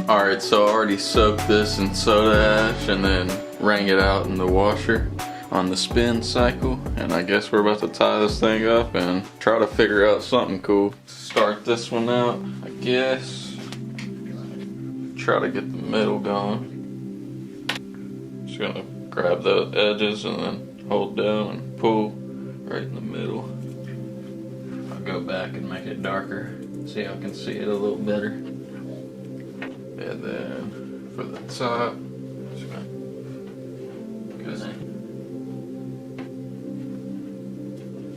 Alright, so I already soaked this in soda ash and then wrung it out in the washer on the spin cycle, and I guess we're about to tie this thing up and try to figure out something cool. Start this one out, I guess. Try to get the middle going. Just gonna grab the edges and then hold down and pull right in the middle. I'll go back and make it darker, see how I can see it a little better. And then for the top, just gonna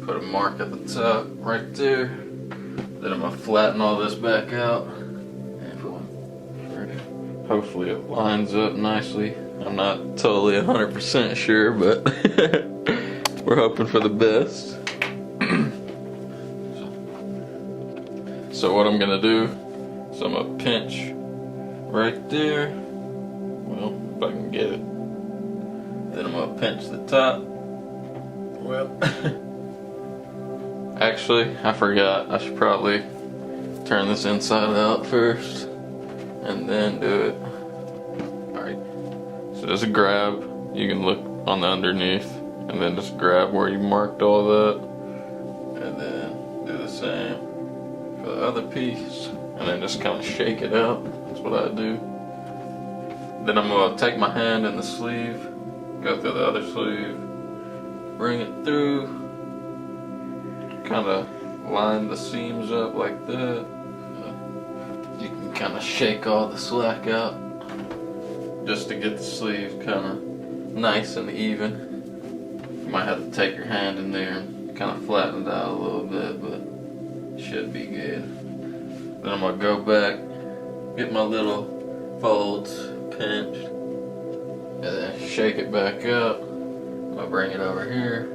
put a mark at the top right there. Then I'm gonna flatten all this back out. And hopefully it lines up nicely. I'm not totally 100% sure, but we're hoping for the best. So what I'm gonna do is I'm gonna pinch right there. Well, if I can get it. Then I'm gonna pinch the top. Well, actually, I forgot. I should probably turn this inside out first and then do it. Alright, so just grab, you can look on the underneath, and then just grab where you marked all that, and then do the same for the other piece, and then just kind of shake it out. That's what I do. Then I'm gonna take my hand in the sleeve, go through the other sleeve, bring it through, kind of line the seams up like that. You can kind of shake all the slack out just to get the sleeve kind of nice and even. You might have to take your hand in there and kind of flatten it out a little bit, but it should be good. Then I'm gonna go back, get my little folds pinched, and then shake it back up. I'm gonna bring it over here.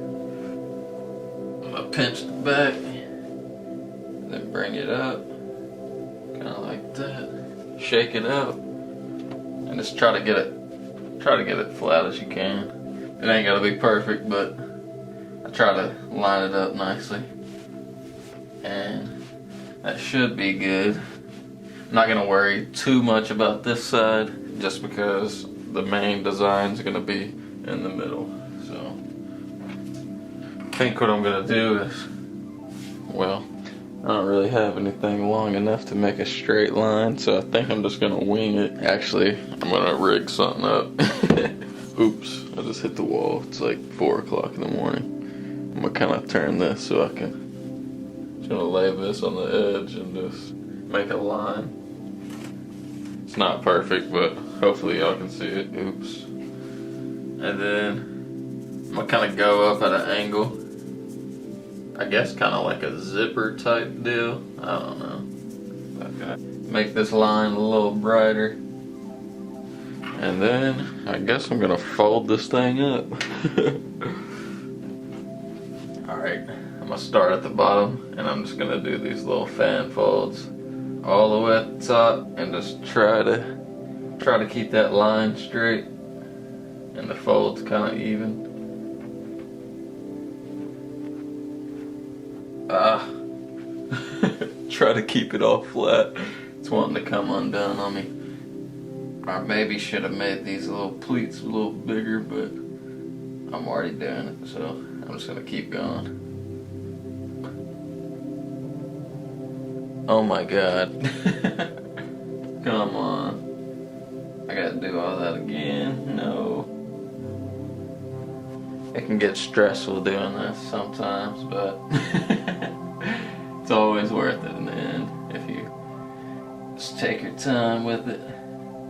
I'm gonna pinch the back, then bring it up, kind of like that. Shake it up, and just try to get it flat as you can. It ain't gotta be perfect, but I try to line it up nicely, and that should be good. I'm not gonna worry too much about this side, just because the main design is gonna be in the middle. So I think what I'm gonna do is, well, I don't really have anything long enough to make a straight line, so I think I'm just gonna wing it. Actually, I'm gonna rig something up. Oops, I just hit the wall. It's like 4 o'clock in the morning. I'm gonna kind of turn this so I can, just gonna lay this on the edge and just make a line. It's not perfect, but hopefully y'all can see it. Oops. And then I'm gonna kind of go up at an angle. I guess kind of like a zipper type deal. I don't know. Okay. Make this line a little brighter. And then I guess I'm gonna fold this thing up. Alright, I'm gonna start at the bottom, and I'm just gonna do these little fan folds all the way at the top, and just try to keep that line straight and the folds kind of even. Try to keep it all flat. It's wanting to come undone on me. I maybe should have made these little pleats a little bigger, but I'm already doing it, so I'm just gonna keep going. Oh my god. Come on. I gotta do all that again? No. It can get stressful doing this sometimes, but it's always worth it in the end if you just take your time with it.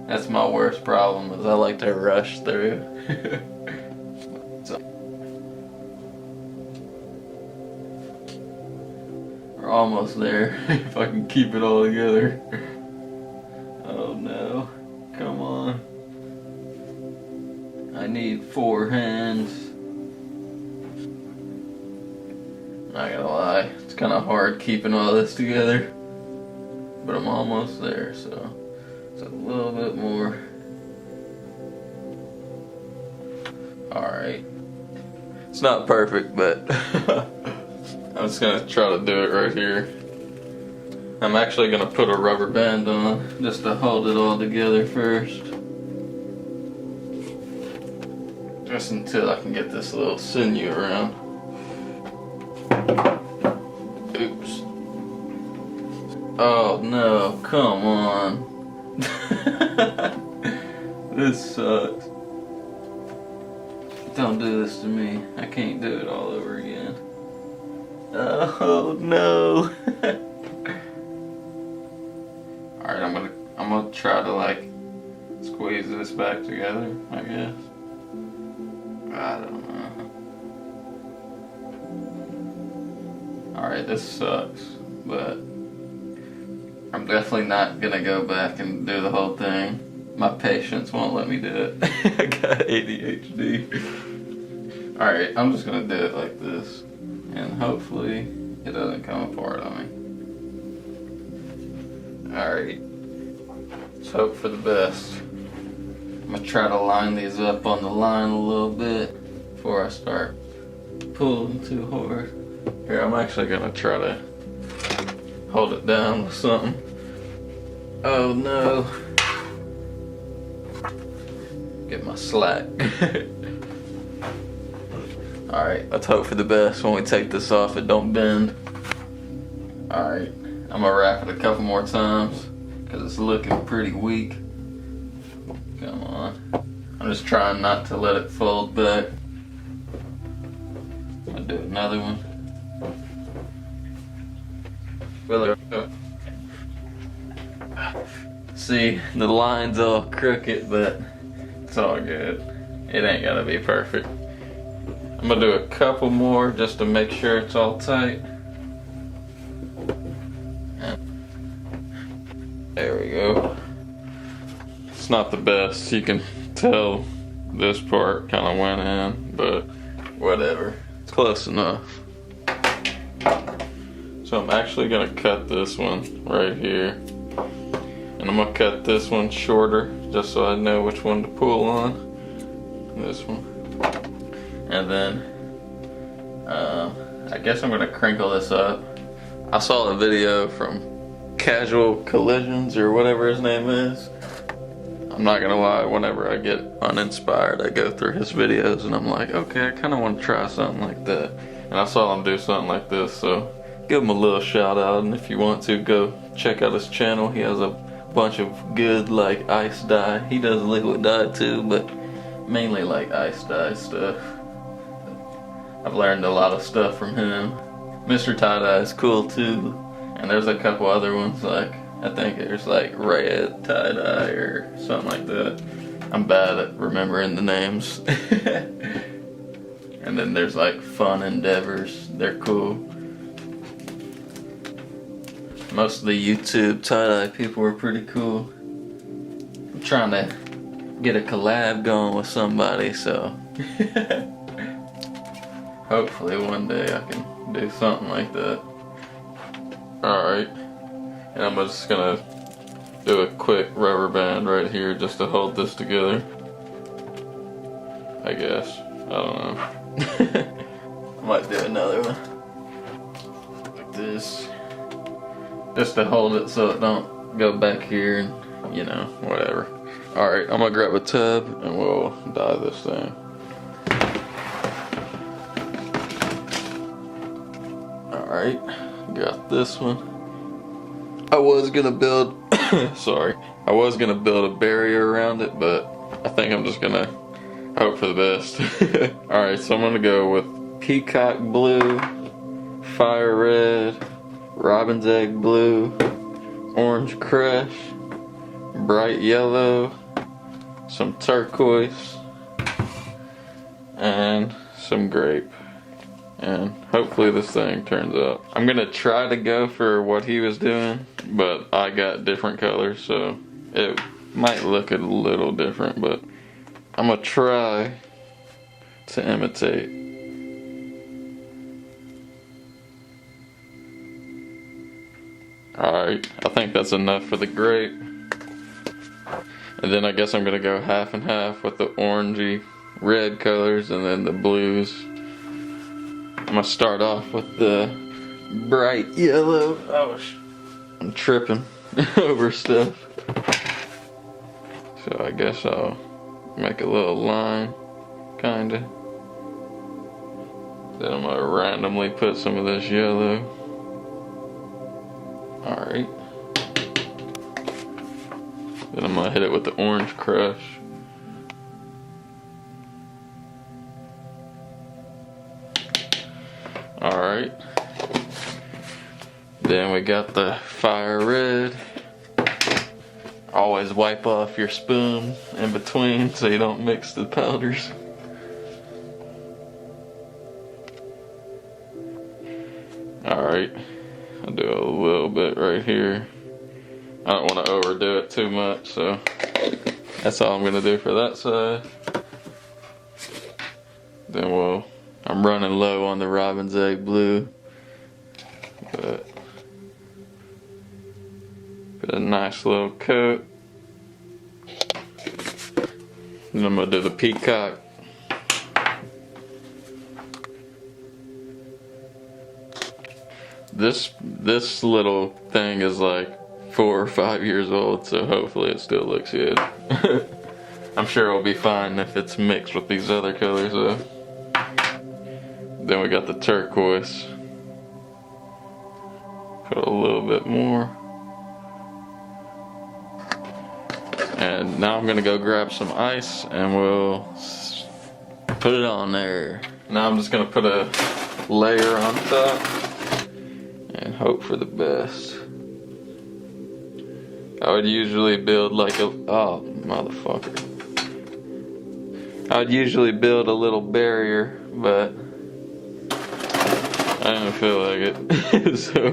That's my worst problem, is I like to rush through. So, we're almost there, if I can keep it all together. Oh no, come on. I need 4 hands. Not gonna lie, it's kind of hard keeping all this together, but I'm almost there, so it's a little bit more. Alright, it's not perfect, but I'm just gonna try to do it right here. I'm actually gonna put a rubber band on just to hold it all together first. Just until I can get this little sinew around. Oops. Oh no, come on. This sucks. Don't do this to me. I can't do it all over again. Oh no. Alright, I'm gonna try to like squeeze this back together, I guess. I don't know. Alright, this sucks, but I'm definitely not gonna go back and do the whole thing. My patience won't let me do it. I got ADHD. Alright, I'm just gonna do it like this. And hopefully it doesn't come apart on me. Alright. Let's hope for the best. I'm gonna try to line these up on the line a little bit before I start pulling too hard. Here, I'm actually gonna try to hold it down with something. Oh no. Get my slack. Alright, let's hope for the best when we take this off, it don't bend. Alright, I'm gonna wrap it a couple more times because it's looking pretty weak. Come on. I'm just trying not to let it fold back. I'll do another one. See, the line's all crooked, but it's all good. It ain't gotta be perfect. I'm gonna do a couple more just to make sure it's all tight. And there we go. It's not the best. You can tell this part kind of went in, but whatever. It's close enough. So I'm actually gonna cut this one right here. And I'm gonna cut this one shorter just so I know which one to pull on. This one. And then, I guess I'm gonna crinkle this up. I saw a video from Casual Collisions or whatever his name is. I'm not gonna lie, whenever I get uninspired, I go through his videos and I'm like, okay, I kinda wanna try something like that. And I saw him do something like this, so give him a little shout out. And if you want to, go check out his channel. He has a bunch of good like ice dye. He does liquid dye too, but mainly like ice dye stuff. I've learned a lot of stuff from him. Mr. Tie-Dye is cool too. And there's a couple other ones, like I think there's like red tie-dye or something like that. I'm bad at remembering the names. And then there's like Fun Endeavors. They're cool. Most of the YouTube tie-dye people are pretty cool. I'm trying to get a collab going with somebody, so hopefully one day I can do something like that. Alright, and I'm just gonna do a quick rubber band right here just to hold this together. I guess. I don't know. I might do another one. Like this. Just to hold it so it don't go back here and, you know, whatever. Alright, I'm gonna grab a tub and we'll dye this thing. Alright, got this one. I was gonna build, sorry. I was gonna build a barrier around it, but I think I'm just gonna hope for the best. Alright, so I'm gonna go with peacock blue, fire red, robin's egg blue, orange crush, bright yellow, some turquoise, and some grape. And hopefully this thing turns out. I'm gonna try to go for what he was doing, but I got different colors, so it might look a little different, but I'm gonna try to imitate. Alright, I think that's enough for the grape. And then I guess I'm gonna go half and half with the orangey red colors and then the blues. I'm gonna start off with the bright yellow. Oh, I'm tripping over stuff. So I guess I'll make a little line, kinda. Then I'm gonna randomly put some of this yellow. Alright. Then I'm gonna hit it with the orange crush. Alright. Then we got the fire red. Always wipe off your spoon in between so you don't mix the powders. Alright, I'll do a little bit right here. I don't want to overdo it too much, so that's all I'm going to do for that side. Then I'm running low on the robin's egg blue, but put a nice little coat. Then I'm going to do the peacock. This little thing is like 4 or 5 years old, so hopefully it still looks good. I'm sure it'll be fine if it's mixed with these other colors though. Then we got the turquoise. Put a little bit more. And now I'm gonna go grab some ice and we'll put it on there. Now I'm just gonna put a layer on top and hope for the best. I would usually build like oh motherfucker. I would usually build a little barrier, but I didn't feel like it. So,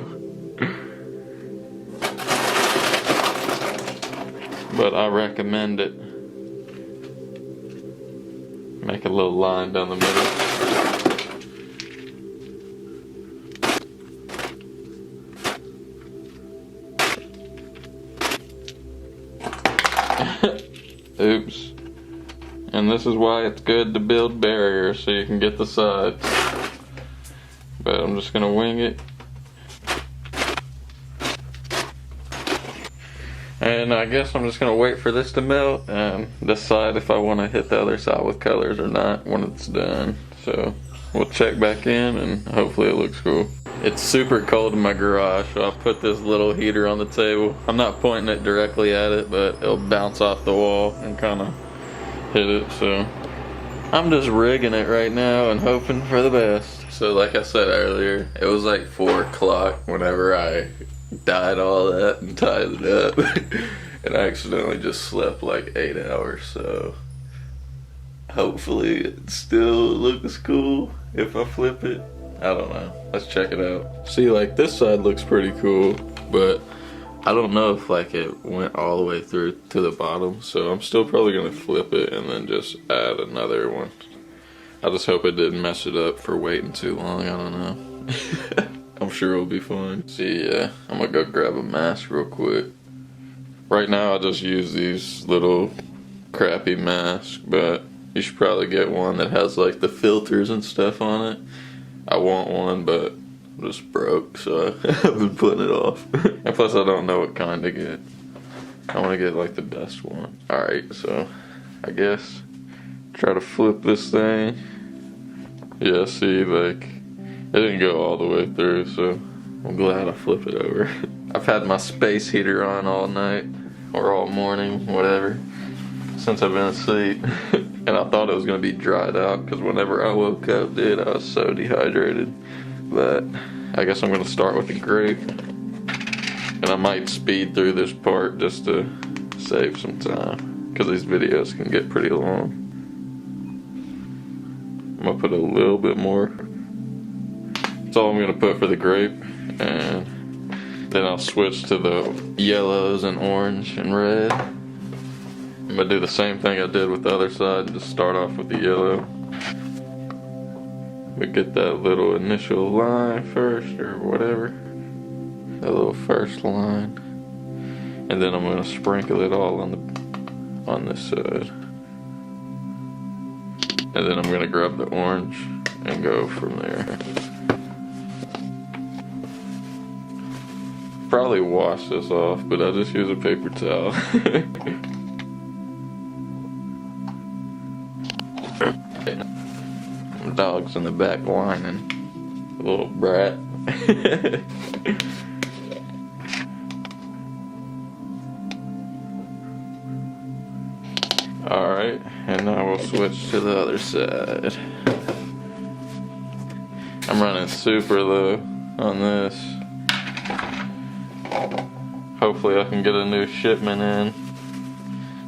but I recommend it. Make a little line down the middle. Oops. And this is why it's good to build barriers, so you can get the sides. But I'm just gonna wing it. And I guess I'm just gonna wait for this to melt and decide if I want to hit the other side with colors or not when it's done. So we'll check back in and hopefully it looks cool. It's super cold in my garage, so I put this little heater on the table. I'm not pointing it directly at it, but it'll bounce off the wall and kind of hit it. So I'm just rigging it right now and hoping for the best. So like I said earlier, it was like 4 o'clock whenever I dyed all that and tied it up. And I accidentally just slept like 8 hours, so hopefully it still looks cool if I flip it. I don't know. Let's check it out. See, like this side looks pretty cool, but I don't know if like it went all the way through to the bottom, so I'm still probably gonna flip it and then just add another one. I just hope it didn't mess it up for waiting too long. I don't know. I'm sure it'll be fine. See, yeah, I'm gonna go grab a mask real quick. Right now I just use these little crappy masks, but you should probably get one that has like the filters and stuff on it. I want one, but I'm just broke, so I've been putting it off. And plus I don't know what kind to get. I want to get like the best one. Alright, so I guess try to flip this thing. Yeah, see, like it didn't go all the way through, so I'm glad I flipped it over. I've had my space heater on all night, or all morning, whatever, since I've been asleep. And I thought it was gonna be dried out, because whenever I woke up, dude, I was so dehydrated. But I guess I'm gonna start with the grape. And I might speed through this part just to save some time, because these videos can get pretty long. I'm gonna put a little bit more. That's all I'm gonna put for the grape. And then I'll switch to the yellows and orange and red. I'm gonna do the same thing I did with the other side, just start off with the yellow. We get that little initial line first, or whatever. That little first line. And then I'm gonna sprinkle it all on this side. And then I'm gonna grab the orange and go from there. probably wash this off, but I'll just use a paper towel. Dog's in the back whining, little brat. Alright, and now we'll switch to the other side. I'm running super low on this. Hopefully I can get a new shipment in.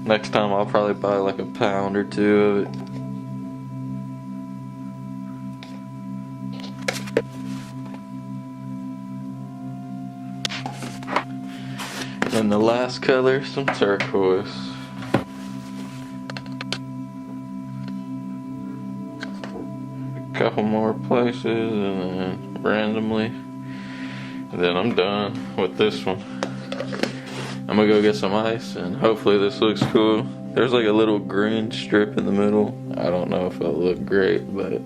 Next time I'll probably buy like a pound or 2 of it. And the last color, some turquoise. A couple more places and then randomly. And then I'm done with this one. I'm gonna go get some ice and hopefully this looks cool. There's like a little green strip in the middle. I don't know if it'll look great, but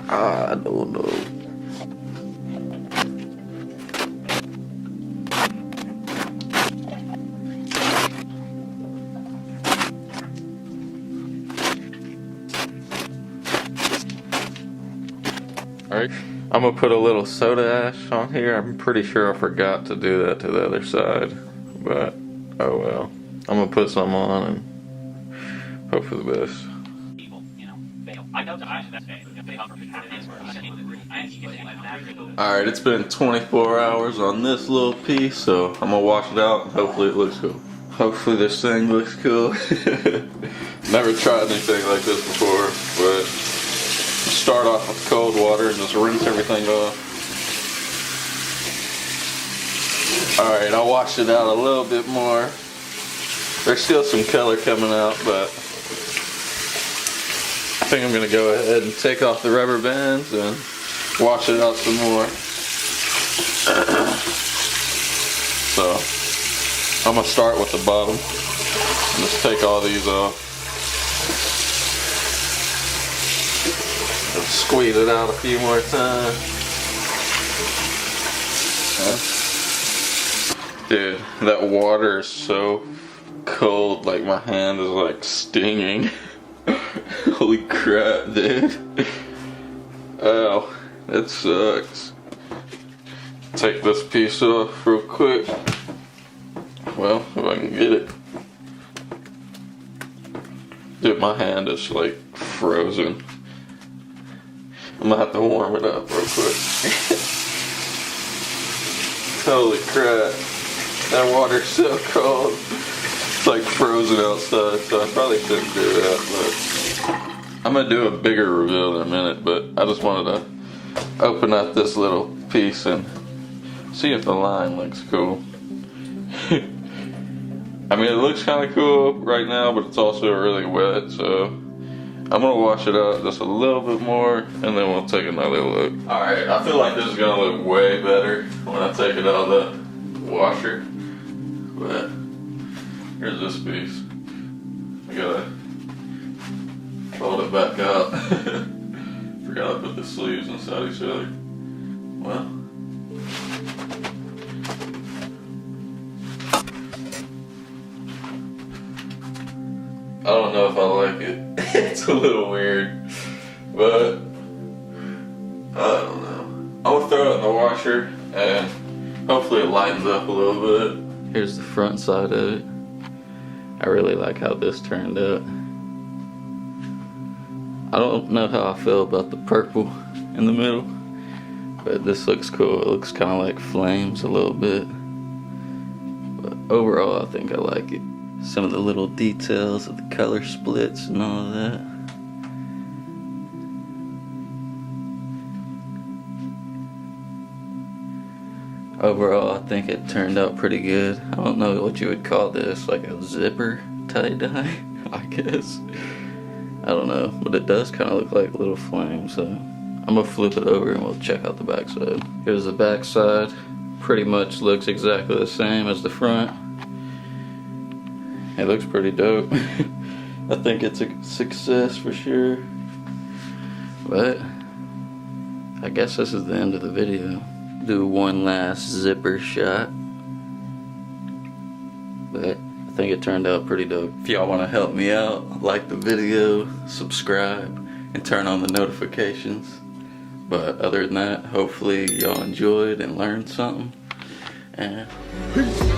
I don't know. Alright, I'm gonna put a little soda ash on here. I'm pretty sure I forgot to do that to the other side, but oh well. I'm gonna put some on and hope for the best. Alright, it's been 24 hours on this little piece, so I'm gonna wash it out and hopefully it looks cool. Hopefully this thing looks cool. Never tried anything like this before, but start off with cold water and just rinse everything off. Alright, I washed it out a little bit more. There's still some color coming out, but I think I'm going to go ahead and take off the rubber bands and wash it out some more. So, I'm going to start with the bottom and just take all these off. Squeeze it out a few more times. Dude, that water is so cold, like my hand is like stinging. Holy crap, dude. Oh, that sucks. Take this piece off real quick. Well, if I can get it. Dude, my hand is like frozen. I'm gonna have to warm it up real quick. Holy crap. That water's so cold. It's like frozen outside, so I probably shouldn't do that, but I'm gonna do a bigger reveal in a minute, but I just wanted to open up this little piece and see if the line looks cool. I mean, it looks kind of cool right now, but it's also really wet, so I'm gonna wash it out just a little bit more and then we'll take another look. Alright, I feel like this is gonna look way better when I take it out of the washer. But here's this piece. I gotta fold it back out. Forgot to put the sleeves inside each other. Well. I don't know if I like it. It's a little weird, but I don't know. I'm gonna throw it in the washer and hopefully it lightens up a little bit. Here's the front side of it. I really like how this turned out. I don't know how I feel about the purple in the middle, but this looks cool. It looks kind of like flames a little bit, but overall I think I like it. Some of the little details of the color splits and all of that. Overall, I think it turned out pretty good. I don't know what you would call this, like a zipper tie-dye, I guess. I don't know, but it does kind of look like little flames, so I'm gonna flip it over and we'll check out the back side. Here's the back side. Pretty much looks exactly the same as the front. It looks pretty dope. I think it's a success for sure. But I guess this is the end of the video. Do one last zipper shot. think it turned out pretty dope. If y'all want to help me out, like the video, subscribe, and turn on the notifications. But other than that, hopefully y'all enjoyed and learned something. And peace.